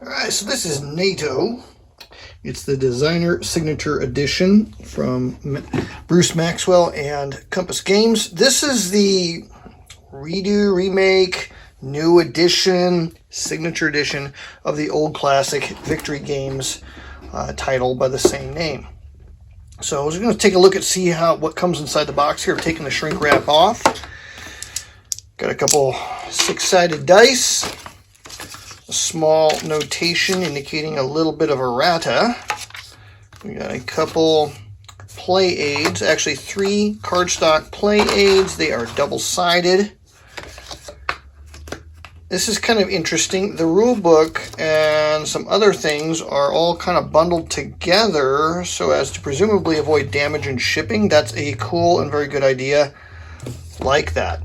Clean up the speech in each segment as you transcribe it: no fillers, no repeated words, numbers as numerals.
Alright, so this is NATO. It's the designer signature edition from Bruce Maxwell and Compass Games. This is the redo, remake, new edition, signature edition of the old classic Victory Games title by the same name. So we're going to take a look at see what comes inside the box here. I've taken the shrink wrap off. Got a couple six-sided dice. A small notation indicating a little bit of errata. We got a couple play aids, actually 3 cardstock play aids. They are double-sided. This is kind of interesting. The rule book and some other things are all kind of bundled together so as to presumably avoid damage in shipping. That's a cool and very good idea. Like that.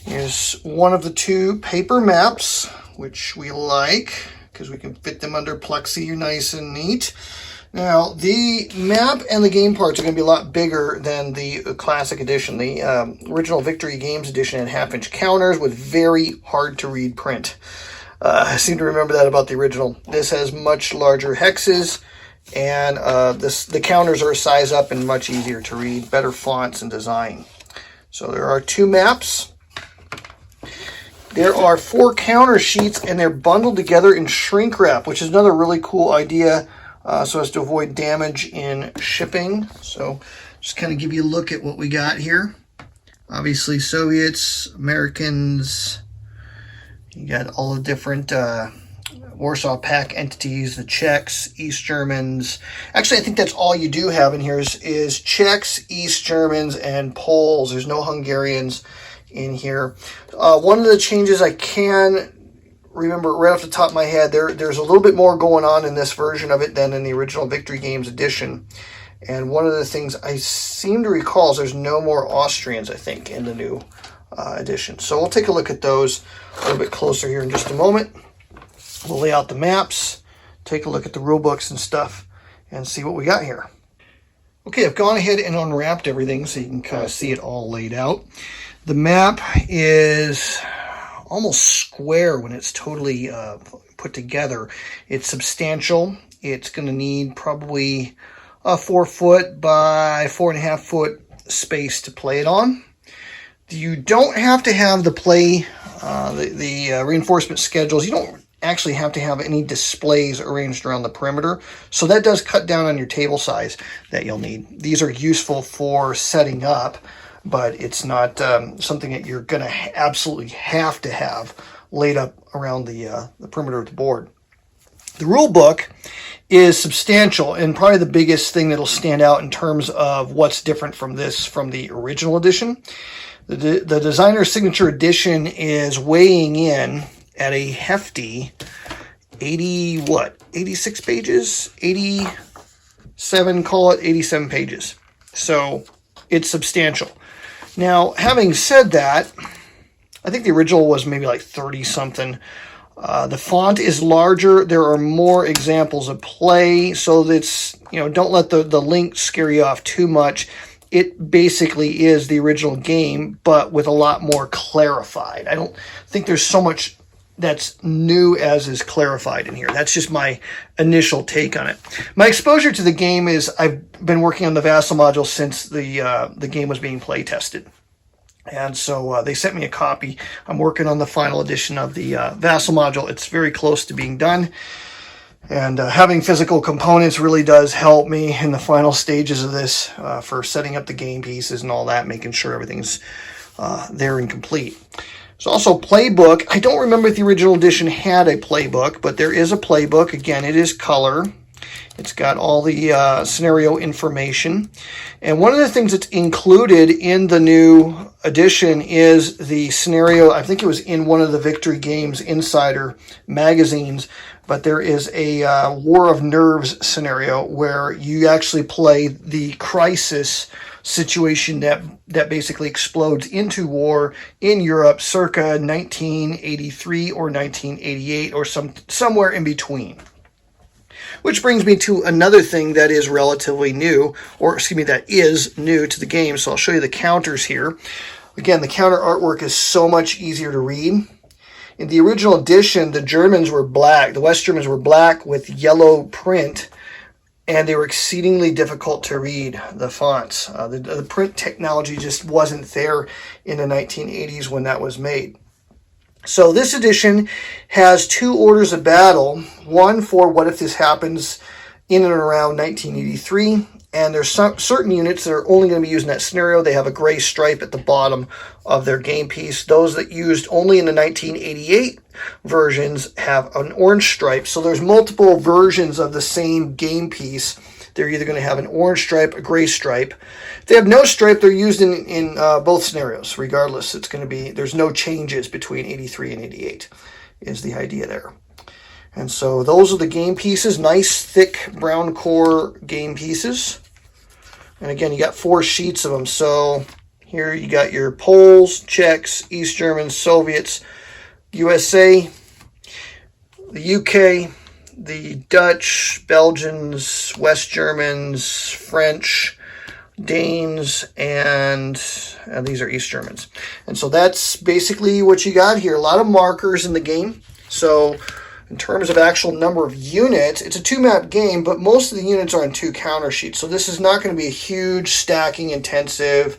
Here's one of the 2 paper maps, which we like because we can fit them under plexi nice and neat. Now, the map and the game parts are going to be a lot bigger than the classic edition. The original Victory Games edition had half-inch counters with very hard-to-read print. I seem to remember that about the original. This has much larger hexes, and the counters are a size up and much easier to read, better fonts and design. So there are 2 maps. There are 4 counter sheets, and they're bundled together in shrink wrap, which is another really cool idea so as to avoid damage in shipping. So just kind of give you a look at what we got here. Obviously, Soviets, Americans, you got all the different Warsaw Pact entities, the Czechs, East Germans. Actually, I think that's all you do have in here is Czechs, East Germans, and Poles. There's no Hungarians in here. One of the changes I can remember right off the top of my head, there's a little bit more going on in this version of it than in the original Victory Games edition. And one of the things I seem to recall is there's no more Austrians, I think, in the new edition. So we'll take a look at those a little bit closer here in just a moment. We'll lay out the maps, take a look at the rule books and stuff, and see what we got here. Okay, I've gone ahead and unwrapped everything so you can kind of see it all laid out. The map is almost square when it's totally put together. It's substantial. It's going to need probably a 4 foot by 4.5 foot space to play it on. You don't have to have the reinforcement schedules. You don't actually have to have any displays arranged around the perimeter. So that does cut down on your table size that you'll need. These are useful for setting up, but it's not something that you're going to absolutely have to have laid up around the perimeter of the board. The rule book is substantial and probably the biggest thing that'll stand out in terms of what's different from the original edition. The designer signature edition is weighing in at a hefty 86 pages? 87, call it 87 pages. So it's substantial. Now, having said that, I think the original was maybe like 30-something. The font is larger. There are more examples of play, so that's, don't let the link scare you off too much. It basically is the original game, but with a lot more clarified. I don't think there's so much that's new as is clarified in here. That's just my initial take on it. My exposure to the game is I've been working on the Vassal module since the game was being play tested. And so they sent me a copy. I'm working on the final edition of the Vassal module. It's very close to being done. And having physical components really does help me in the final stages of this for setting up the game pieces and all that, making sure everything's there and complete. There's also Playbook. I don't remember if the original edition had a Playbook, but there is a Playbook. Again, it is color. It's got all the scenario information. And one of the things that's included in the new edition is the scenario. I think it was in one of the Victory Games Insider magazines, but there is a War of Nerves scenario where you actually play the crisis situation that basically explodes into war in Europe circa 1983 or 1988 or somewhere in between. Which brings me to another thing that is relatively new, that is new to the game. So I'll show you the counters here. Again, the counter artwork is so much easier to read. In the original edition, the Germans were black. The West Germans were black with yellow print, and they were exceedingly difficult to read, the fonts. The print technology just wasn't there in the 1980s when that was made. So this edition has 2 orders of battle, one for what if this happens in and around 1983, and there's certain units that are only going to be used in that scenario. They have a gray stripe at the bottom of their game piece. Those that used only in the 1988 versions have an orange stripe. So there's multiple versions of the same game piece. They're either going to have an orange stripe, a gray stripe. If they have no stripe, they're used in both scenarios. Regardless, it's going to be, there's no changes between 83 and 88 is the idea there. And so those are the game pieces, nice thick brown core game pieces. And again, you got 4 sheets of them. So here you got your Poles, Czechs, East Germans, Soviets, USA, the UK, the Dutch, Belgians, West Germans, French, Danes, and these are East Germans. And so that's basically what you got here. A lot of markers in the game. So in terms of actual number of units, it's a 2-map game, but most of the units are on 2 counter sheets. So this is not going to be a huge stacking intensive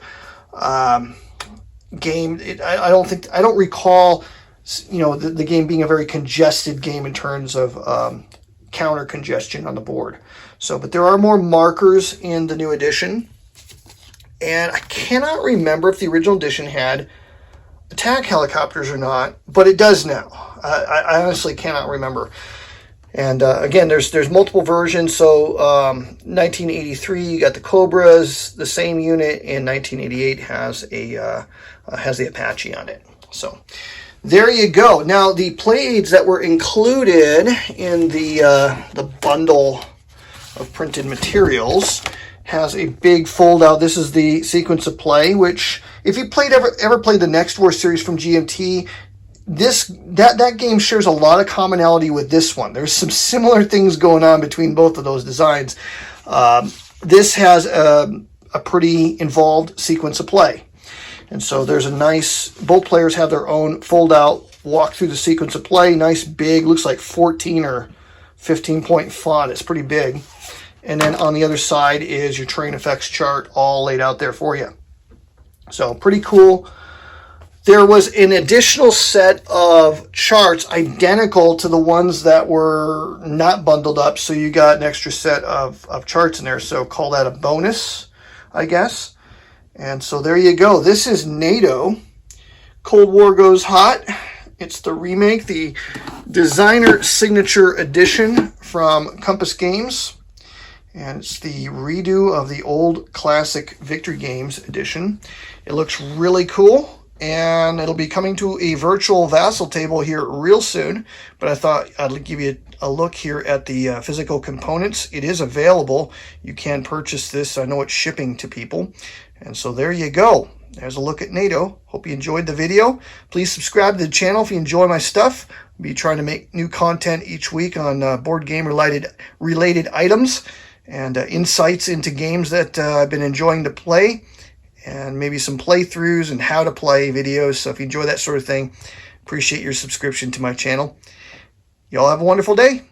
game. I don't recall, the game being a very congested game in terms of counter congestion on the board. So, but there are more markers in the new edition, and I cannot remember if the original edition had attack helicopters or not, but it does now. I honestly cannot remember. And again, there's multiple versions. So 1983, you got the Cobras. The same unit in 1988 has the Apache on it. So there you go. Now the play aids that were included in the bundle of printed materials has a big fold out. This is the sequence of play, which if you ever played the Next War series from GMT, that game shares a lot of commonality with this one. There's some similar things going on between both of those designs. This has a pretty involved sequence of play. And so there's a nice, both players have their own fold out, walk through the sequence of play. Nice big, looks like 14 or 15 point font. It's pretty big. And then on the other side is your terrain effects chart all laid out there for you. So pretty cool. There was an additional set of charts identical to the ones that were not bundled up. So you got an extra set of charts in there. So call that a bonus, I guess. And so there you go. This is NATO. Cold War Goes Hot. It's the remake, the designer signature edition from Compass Games. And it's the redo of the old classic Victory Games edition. It looks really cool. And it'll be coming to a virtual Vassal table here real soon. But I thought I'd give you a look here at the physical components. It is available. You can purchase this. I know it's shipping to people. And so there you go. There's a look at NATO. Hope you enjoyed the video. Please subscribe to the channel if you enjoy my stuff. I'll be trying to make new content each week on board game related items and insights into games that I've been enjoying to play, and maybe some playthroughs and how to play videos. So if you enjoy that sort of thing, appreciate your subscription to my channel. Y'all have a wonderful day.